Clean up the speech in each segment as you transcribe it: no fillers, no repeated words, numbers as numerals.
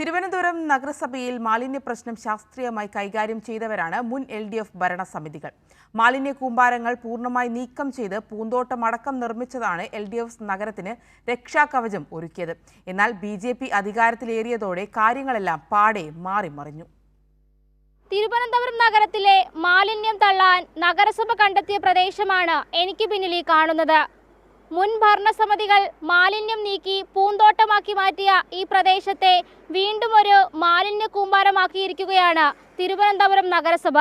തിരുവനന്തപുരം നഗരസഭയിൽ മാലിന്യ പ്രശ്നം ശാസ്ത്രീയമായി കൈകാര്യം ചെയ്തവരാണ് മുൻ LDF ഭരണസമിതികൾ. മാലിന്യ കൂമ്പാരങ്ങൾ പൂർണ്ണമായി നീക്കം ചെയ്ത് പൂന്തോട്ടമടക്കം നിർമ്മിച്ചതാണ് LDF നഗരത്തിന് രക്ഷാകവചം ഒരുക്കിയത്. എന്നാൽ BJP അധികാരത്തിലേറിയതോടെ കാര്യങ്ങളെല്ലാം പാടെ മാറിമറിഞ്ഞു. തിരുവനന്തപുരം നഗരത്തിലെ മാലിന്യം തള്ളാൻ നഗരസഭ കണ്ടെത്തിയ പ്രദേശമാണ് എനിക്ക് പിന്നിൽ കാണുന്നത്. മുൻ ഭരണസമിതികൾ മാലിന്യം നീക്കി പൂന്തോട്ടമാക്കി മാറ്റിയ ഈ പ്രദേശത്തെ വീണ്ടും ഒരു മാലിന്യ കൂമ്പാരമാക്കിയിരിക്കുകയാണ് തിരുവനന്തപുരം നഗരസഭ.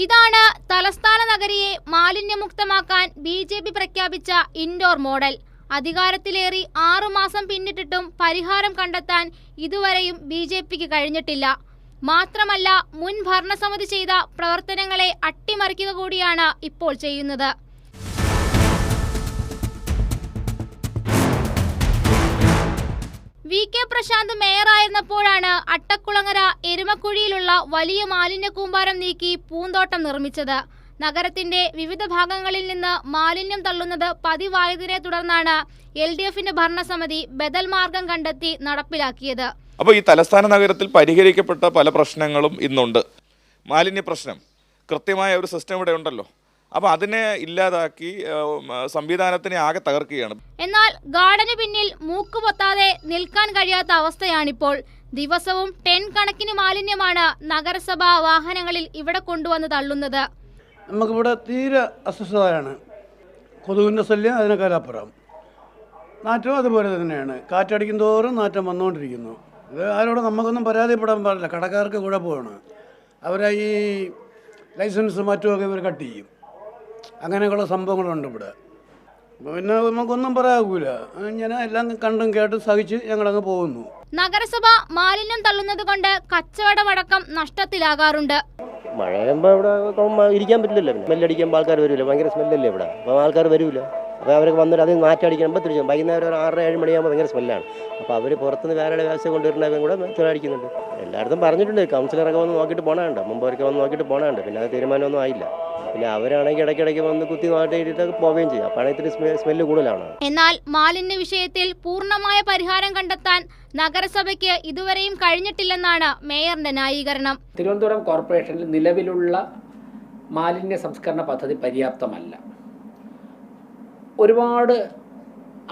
ഇതാണ് തലസ്ഥാന നഗരിയെ മാലിന്യമുക്തമാക്കാൻ BJP പ്രഖ്യാപിച്ച ഇൻഡോർ മോഡൽ. അധികാരത്തിലേറി 6 മാസം പിന്നിട്ടിട്ടും പരിഹാരം കണ്ടെത്താൻ ഇതുവരെയും BJPക്ക് കഴിഞ്ഞിട്ടില്ല. മാത്രമല്ല, മുൻ ഭരണസമിതി ചെയ്ത പ്രവർത്തനങ്ങളെ അട്ടിമറിക്കുക കൂടിയാണ് ഇപ്പോൾ ചെയ്യുന്നത്. VK പ്രശാന്ത് മേയറായിരുന്നപ്പോഴാണ് അട്ടക്കുളങ്ങര എരുമക്കുഴിയിലുള്ള വലിയ മാലിന്യ കൂമ്പാരം നീക്കി പൂന്തോട്ടം നിർമ്മിച്ചത്. നഗരത്തിന്റെ വിവിധ ഭാഗങ്ങളിൽ നിന്ന് മാലിന്യം തള്ളുന്നത് പതിവായതിനെ തുടർന്നാണ് LDFന്റെ ഭരണസമിതി ബദൽ മാർഗം കണ്ടെത്തി നടപ്പിലാക്കിയത്. അപ്പോൾ ഈ തലസ്ഥാന നഗരത്തിൽ പരിഹരിക്കപ്പെട്ട പല പ്രശ്നങ്ങളും ഇന്നുണ്ട്. മാലിന്യ പ്രശ്നം കൃത്യമായ ഒരു സിസ്റ്റം ഇവിടെ ഉണ്ടല്ലോ. അപ്പോൾ അതിനെ ഇല്ലാതാക്കി സംവിധാനത്തിനെ ആകെ തകർക്കുകയാണ്. എന്നാൽ ഗാർഡന് പിന്നിൽ മൂക്കുപൊത്താതെ നിൽക്കാൻ കഴിയാത്ത അവസ്ഥയാണിപ്പോൾ. ദിവസവും 10 കണക്കിന് മാലിന്യമാണ് നഗരസഭാ വാഹനങ്ങളിൽ ഇവിടെ കൊണ്ടുവന്ന് തള്ളുന്നത്. നമുക്കിവിടെ തീരെ അസ്വസ്ഥതയാണ്. കൊതുകിൻ്റെ ശല്യം അതിനേക്കാളപ്പുറം. നാറ്റവും അതുപോലെ തന്നെയാണ്. കാറ്റടിക്കും തോറും നാറ്റം വന്നുകൊണ്ടിരിക്കുന്നു. ഇത് ആരോടും നമുക്കൊന്നും പരാതിപ്പെടാൻ പാടില്ല. കടക്കാർക്ക് കുഴപ്പമാണ്. അവരെ ഈ ലൈസൻസ് മറ്റുമൊക്കെ ഇവർ കട്ട് ചെയ്യും. അങ്ങനെയുള്ള സംഭവങ്ങളുണ്ട് ഇവിടെ. പിന്നെ നമുക്കൊന്നും പറയാകൂല. ഞാൻ എല്ലാം കണ്ടും കേട്ടും സഹിച്ച് ഞങ്ങളങ്ങ് പോകുന്നു. നഗരസഭ മാലിന്യം തള്ളുന്നത് കൊണ്ട് കച്ചവടമടക്കം നഷ്ടത്തിലാകാറുണ്ട്. മഴയാകുമ്പോൾ ഇവിടെ ഇരിക്കാൻ പറ്റില്ലല്ലോ. സ്മെല്ലടിക്കുമ്പോൾ ആൾക്കാർ വരില്ല. ഭയങ്കര സ്മെല്ലല്ലേ ഇവിടെ. അപ്പോൾ ആൾക്കാർ വരില്ല. അപ്പോൾ അവർക്ക് വന്നിട്ട് അത് മാറ്റടിക്കുമ്പോൾ തിരിച്ചു വൈകുന്നേരം ഒരു 6-7 മണിയാകുമ്പോൾ ഭയങ്കര സ്മെല്ലാണ്. അപ്പോൾ അവർ പുറത്തുനിന്ന് വേറെ വേസ്റ്റ് കൊണ്ടുവരുന്നവരും കൂടെ അടിക്കുന്നുണ്ട്. എല്ലായിടത്തും പറഞ്ഞിട്ടുണ്ട്. കൗൺസിലറൊക്കെ വന്ന് നോക്കിയിട്ട് പോകണുണ്ട്. മുമ്പവരൊക്കെ വന്ന് നോക്കിയിട്ട് പോകണുണ്ട്. പിന്നെ അത് തീരുമാനമൊന്നും ആയില്ല. പിന്നെ അവരാണെങ്കിൽ ഇടയ്ക്കിടയ്ക്ക് വന്ന് കുത്തി നാട്ടിയിട്ട് പോവുകയും ചെയ്യും. അപ്പോൾ ഇത്തിരി സ്മെല്ല് കൂടുതലാണ്. എന്നാൽ മാലിന്യ വിഷയത്തിൽ പൂർണ്ണമായ പരിഹാരം കണ്ടെത്താൻ നഗരസഭയ്ക്ക് ഇതുവരെയും കഴിഞ്ഞിട്ടില്ലെന്നാണ് മേയറിന്റെ ന്യായീകരണം. തിരുവനന്തപുരം കോർപ്പറേഷനിൽ നിലവിലുള്ള മാലിന്യ സംസ്കരണ പദ്ധതി പര്യാപ്തമല്ല. ഒരുപാട്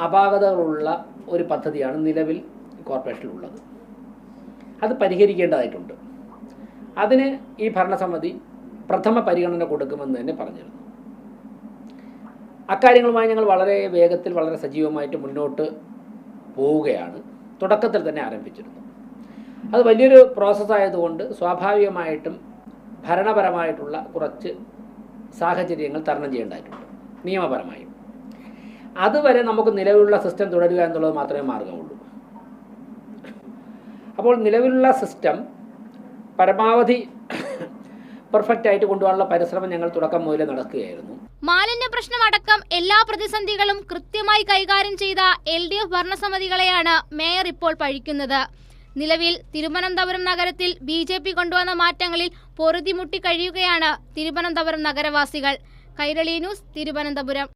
അപാകതകളുള്ള ഒരു പദ്ധതിയാണ് നിലവിൽ കോർപ്പറേഷനിലുള്ളത്. അത് പരിഹരിക്കേണ്ടതായിട്ടുണ്ട്. അതിന് ഈ ഭരണസമിതി പ്രഥമ പരിഗണന കൊടുക്കുമെന്ന് തന്നെ പറഞ്ഞിരുന്നു. അക്കാര്യങ്ങളുമായി ഞങ്ങൾ വളരെ വേഗത്തിൽ വളരെ സജീവമായിട്ട് മുന്നോട്ട് പോവുകയാണ്. തുടക്കത്തിൽ തന്നെ ആരംഭിച്ചിരുന്നു. അത് വലിയൊരു പ്രോസസ്സായതുകൊണ്ട് സ്വാഭാവികമായിട്ടും ഭരണപരമായിട്ടുള്ള കുറച്ച് സാഹചര്യങ്ങൾ തരണം ചെയ്യേണ്ടതായിട്ടുണ്ട്, നിയമപരമായും. അതുവരെ നമുക്ക് നിലവിലുള്ള സിസ്റ്റം തുടരുക എന്നുള്ളത് മാത്രമേ മാർഗമുള്ളൂ. അപ്പോൾ നിലവിലുള്ള സിസ്റ്റം പരമാവധി പെർഫെക്റ്റ് ആയിട്ട് കൊണ്ടുപോകാനുള്ള പരിശ്രമം ഞങ്ങൾ തുടക്കം മുതലേ നടക്കുകയായിരുന്നു. മാലിന്യ പ്രശ്നമടക്കം എല്ലാ പ്രതിസന്ധികളും കൃത്യമായി കൈകാര്യം ചെയ്ത LDF ഭരണസമിതികളെയാണ് മേയർ ഇപ്പോൾ പഴിക്കുന്നത്. നിലവിൽ തിരുവനന്തപുരം നഗരത്തിൽ BJP കൊണ്ടുവന്ന മാറ്റങ്ങളിൽ പൊറുതിമുട്ടി കഴിയുകയാണ് തിരുവനന്തപുരം നഗരവാസികൾ. കൈരളി ന്യൂസ്, തിരുവനന്തപുരം.